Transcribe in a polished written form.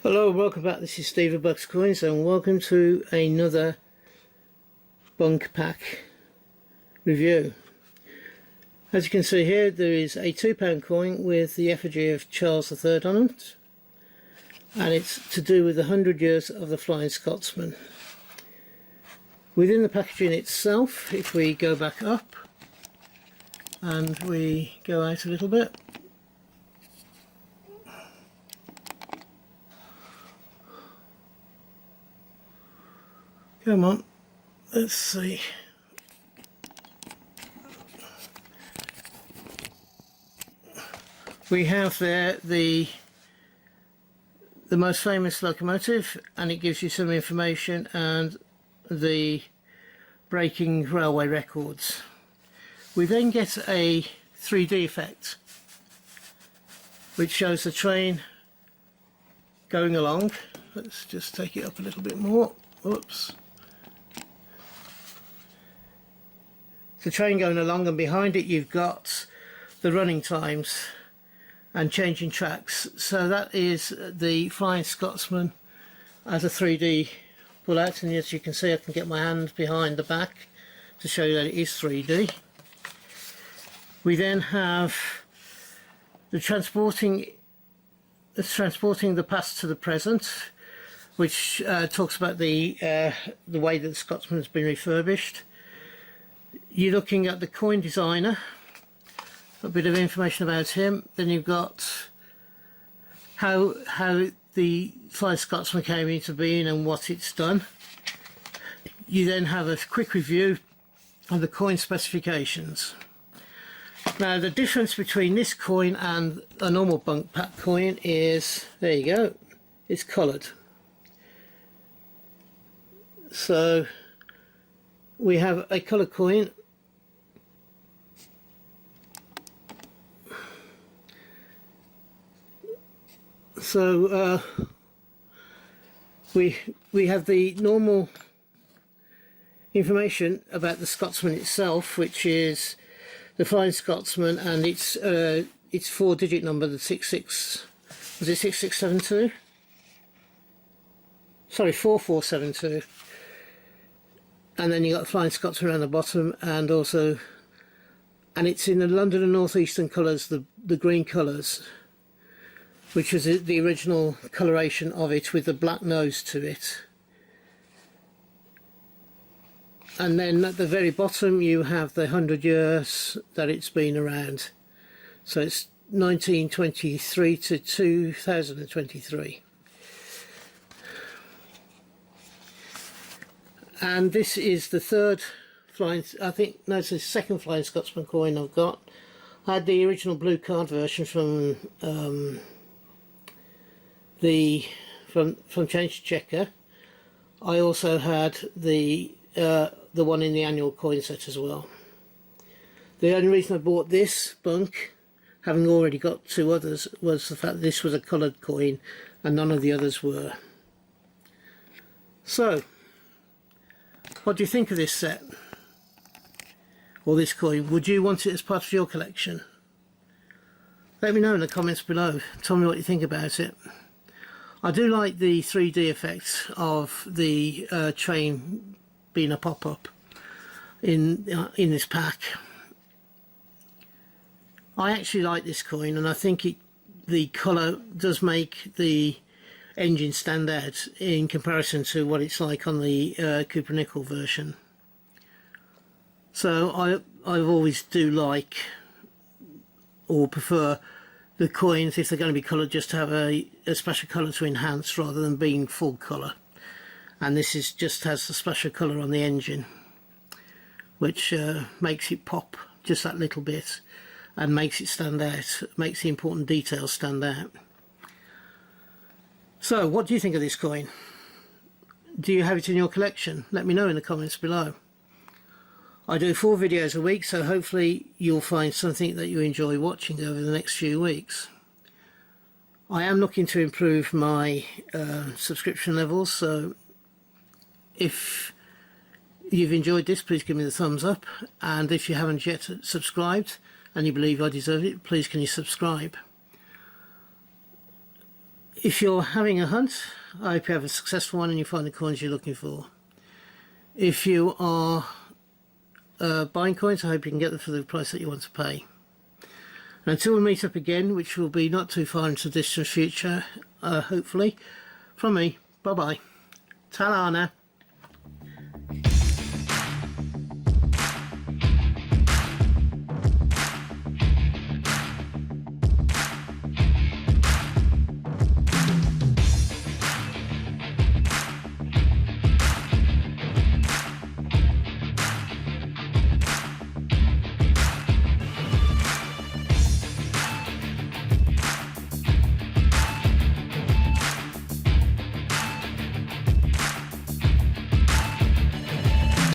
Hello, welcome back. This is Steve of Bucks Coins and welcome to another bunk pack review. As you can see here, there is a £2 coin with the effigy of Charles III on it, and it's to do with the 100 years of the Flying Scotsman. Within the packaging itself, if we go back up and we go out a little bit, come on, let's see. We have there the most famous locomotive, and it gives you some information and the breaking railway records. We then get a 3D effect which shows the train going along. Let's just take it up a little bit more. Oops. The train going along, and behind it you've got the running times and changing tracks. So that is the Flying Scotsman as a 3D pull out, and as you can see I can get my hand behind the back to show you that it is 3D. We then have the transporting the past to the present, which talks about the way that the Scotsman has been refurbished. You're looking at the coin designer, a bit of information about him. Then you've got how the Flying Scotsman came into being and what it's done. You then have a quick review of the coin specifications. Now the difference between this coin and a normal bunk pack coin is, there you go, it's coloured. So we have a colour coin. So we have the normal information about the Scotsman itself, which is the Flying Scotsman, and its 4-digit number, the 66. Was it 6672? Sorry, 4472. And then you got the Flying Scotsman around the bottom, and it's in the London and North Eastern colours, the green colours, which was the original coloration of it, with the black nose to it. And then at the very bottom you have the 100 years that it's been around. So it's 1923 to 2023. And this is the third it's the second Flying Scotsman coin I've got. I had the original blue card version from Change Checker. I also had the one in the annual coin set as well. The only reason I bought this bunk, having already got two others, was the fact that this was a coloured coin and none of the others were. So, what do you think of this set, or this coin? Would you want it as part of your collection? Let me know in the comments below. Tell me what you think about it. I do like the 3D effect of the train being a pop-up in this pack. I actually like this coin, and I think the colour does make the engine stand out in comparison to what it's like on the Cooper Nickel version. So I always do like, or prefer, the coins, if they're going to be coloured, just to have a special colour to enhance rather than being full colour. And this just has a special colour on the engine, which makes it pop just that little bit and makes it stand out, makes the important details stand out. So what do you think of this coin? Do you have it in your collection? Let me know in the comments below. I do 4 videos a week, so hopefully you'll find something that you enjoy watching over the next few weeks. I am looking to improve my subscription levels, so if you've enjoyed this, please give me the thumbs up, and if you haven't yet subscribed and you believe I deserve it, please can you subscribe. if you're having a hunt, I hope you have a successful one and you find the coins you're looking for. If you are buying coins, I hope you can get them for the price that you want to pay. And until we meet up again, which will be not too far into the distant future, hopefully, from me, bye bye. Ta-ra now.